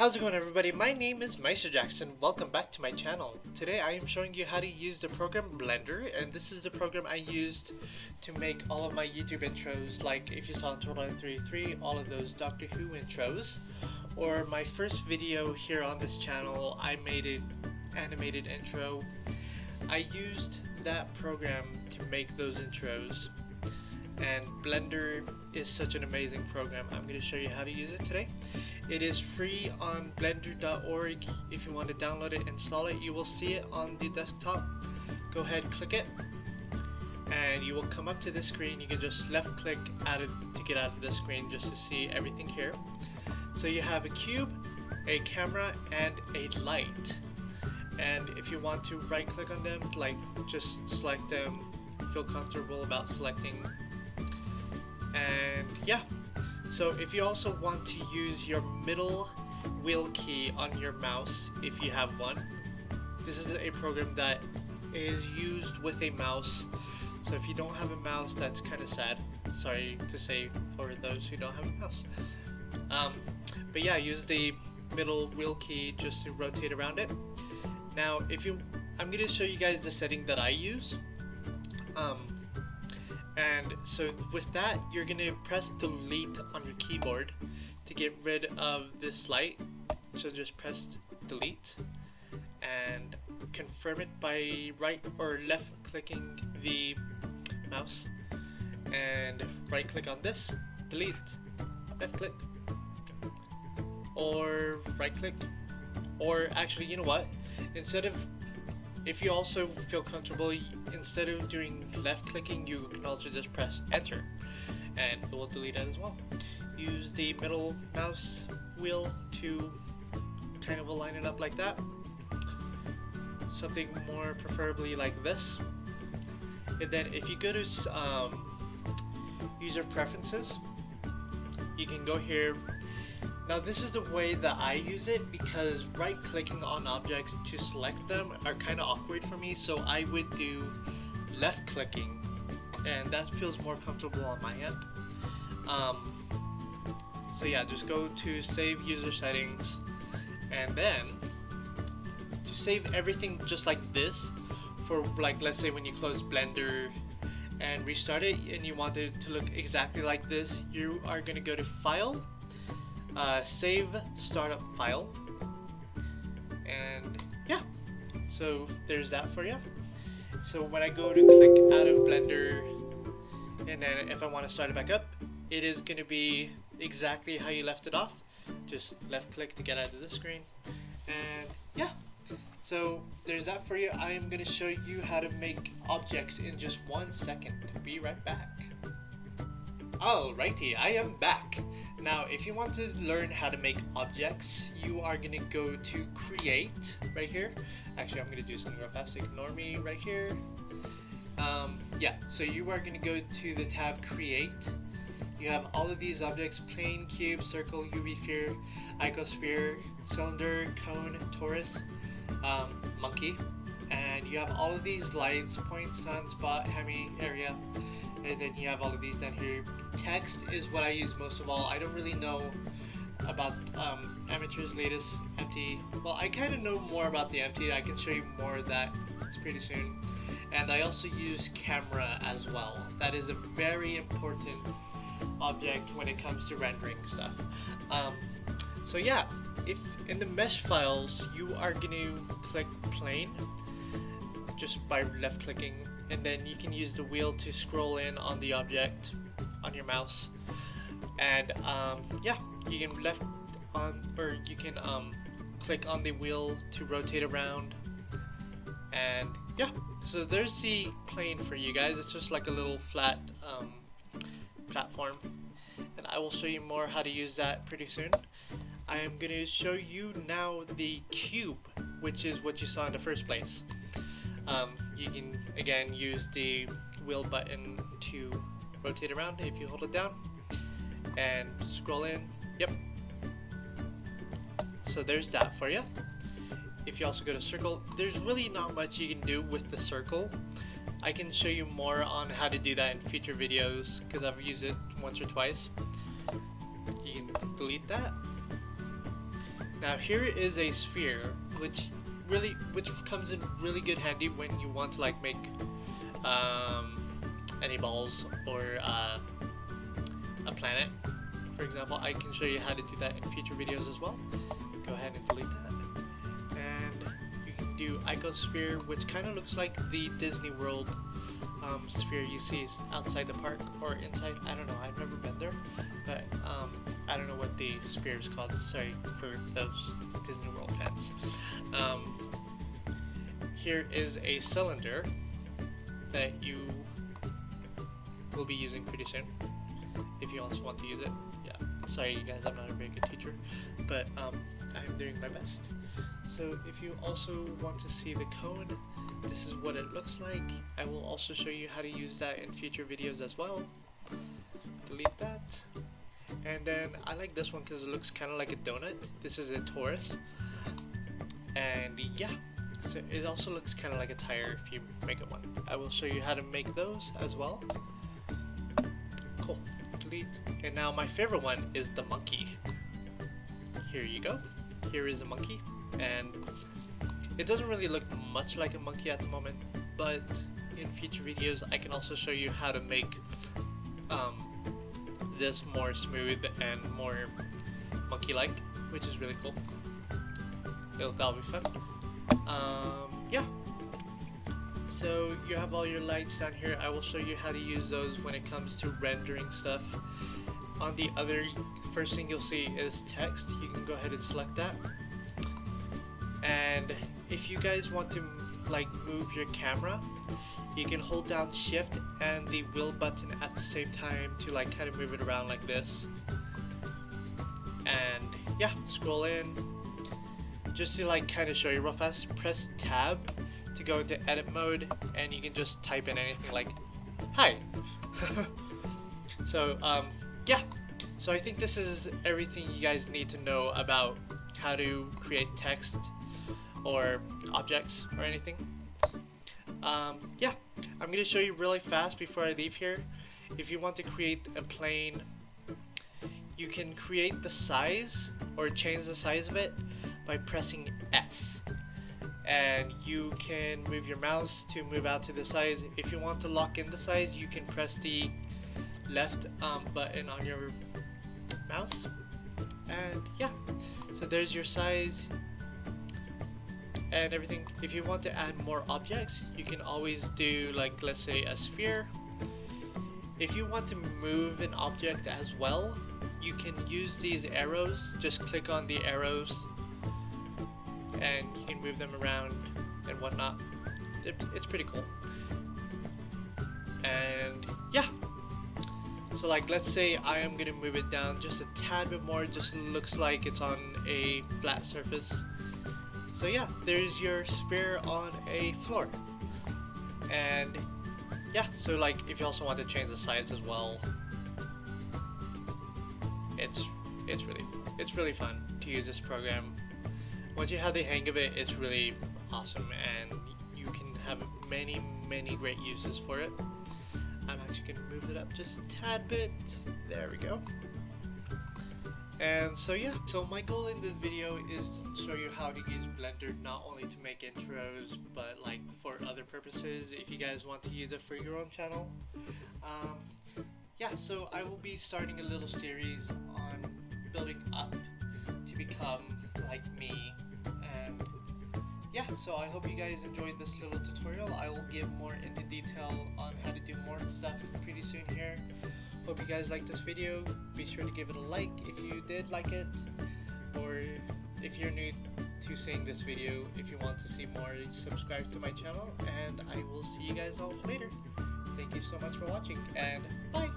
How's it going, everybody? My name is MaestroJax and welcome back to my channel. Today I am showing you how to use the program Blender, and this is the program I used to make all of my YouTube intros, like if you saw in Total 933, all of those Doctor Who intros, or my first video here on this channel, I made an animated intro. I used that program to make those intros, and Blender is such an amazing program. I'm going to show you how to use it today. It is free on blender.org. If you want to download it, install it, you will see it on the desktop. Go ahead, click it, and you will come up to this screen. You can just left click at it to get out of the screen just to see everything here. So you have a cube, a camera, and a light. And if you want to right click on them, like just select them, feel comfortable about selecting. And yeah, so if you also want to use your middle wheel key on your mouse, if you have one, this is a program that is used with a mouse. So if you don't have a mouse, that's kind of sad, sorry to say for those who don't have a mouse. But yeah, use the middle wheel key just to rotate around it. Now I'm going to show you guys the setting that I use. And so with that, you're going to press delete on your keyboard to get rid of this light. So just press delete and confirm it by right or left clicking the mouse, and right click on this, delete, left click, or right click, or actually, you know what, if you also feel comfortable, instead of doing left clicking, you can also just press enter and it will delete it as well. Use the middle mouse wheel to kind of align it up like that. Something more preferably like this. And then if you go to user preferences, you can go here. Now this is the way that I use it, because right clicking on objects to select them are kind of awkward for me, so I would do left clicking, and that feels more comfortable on my end. So yeah, just go to save user settings, and then to save everything just like this, for like let's say when you close Blender and restart it and you want it to look exactly like this, you are going to go to File, Save Startup File, and yeah, so there's that for you. So when I go to click out of Blender, and then if I want to start it back up, it is going to be exactly how you left it off. Just left click to get out of the screen, and yeah, so there's that for you. I am going to show you how to make objects in just 1 second. Be right back. Alrighty, I am back. Now, if you want to learn how to make objects, you are going to go to Create right here. Actually, I'm going to do something real fast. Ignore me right here. Yeah, so you are going to go to the tab Create. You have all of these objects: plane, cube, circle, UV sphere, icosphere, cylinder, cone, torus, monkey. And you have all of these lights: point, sun, spot, hemi, area. And then you have all of these down here. Text is what I use most of all. I don't really know about Amateur's latest empty. Well, I kind of know more about the empty. I can show you more of that pretty soon. And I also use camera as well. That is a very important object when it comes to rendering stuff. So yeah, if in the mesh files, you are going to click plane just by left clicking, and then you can use the wheel to scroll in on the object on your mouse, and yeah, you can click on the wheel to rotate around, and yeah, so there's the plane for you guys. It's just like a little flat platform, and I will show you more how to use that pretty soon. I am going to show you now the cube, which is what you saw in the first place. You can again use the wheel button to rotate around if you hold it down and scroll in. Yep. So there's that for you. If you also go to circle, there's really not much you can do with the circle. I can show you more on how to do that in future videos because I've used it once or twice. You can delete that. Now here is a sphere, which comes in really good handy when you want to like make any balls or a planet. For example, I can show you how to do that in future videos as well. Go ahead and delete that. And you can do Icosphere, which kind of looks like the Disney World sphere you see outside the park or inside. I don't know, I've never been there, but I don't know what the sphere is called. Sorry for those Disney World fans. Here is a cylinder that you will be using pretty soon if you also want to use it. Yeah, sorry you guys, I'm not a very good teacher, but I'm doing my best. So if you also want to see the cone, this is what it looks like. I will also show you how to use that in future videos as well. Delete that. And then I like this one because it looks kind of like a donut. This is a torus. And yeah, so it also looks kind of like a tire if you make it one. I will show you how to make those as well. Cool. Delete. And now my favorite one is the monkey. Here you go. Here is a monkey. And it doesn't really look much like a monkey at the moment, but in future videos I can also show you how to make this more smooth and more monkey-like, which is really cool. That'll be fun. Yeah. So you have all your lights down here. I will show you how to use those when it comes to rendering stuff. On the other, first thing you'll see is text. You can go ahead and select that. And if you guys want to like move your camera, you can hold down shift and the wheel button at the same time to like kind of move it around like this. And yeah, scroll in. Just to like kind of show you real fast, press tab to go into edit mode, and you can just type in anything like hi. So yeah, so I think this is everything you guys need to know about how to create text or objects or anything. Yeah, I'm gonna show you really fast before I leave here. If you want to create a plane, you can create the size or change the size of it by pressing S, and you can move your mouse to move out to the size. If you want to lock in the size, you can press the left button on your mouse, and yeah, so there's your size and everything. If you want to add more objects, you can always do like, let's say, a sphere. If you want to move an object as well, you can use these arrows. Just click on the arrows and you can move them around and whatnot. It's pretty cool. And yeah, so like, let's say I am gonna move it down just a tad bit more, just looks like it's on a flat surface. So yeah, there's your sphere on a floor. And yeah, so like, if you also want to change the size as well, it's really fun to use this program. Once you have the hang of it, it's really awesome, and you can have many great uses for it. I'm actually going to move it up just a tad bit. There we go. And so yeah, so my goal in this video is to show you how to use Blender not only to make intros, but like for other purposes if you guys want to use it for your own channel. Yeah, so I will be starting a little series on building up to become like me. And yeah, so I hope you guys enjoyed this little tutorial. I will give more into detail on how to do more stuff pretty soon here. Hope you guys liked this video. Be sure to give it a like if you did like it, or if you're new to seeing this video, if you want to see more, subscribe to my channel, and I will see you guys all later. Thank you so much for watching, and bye!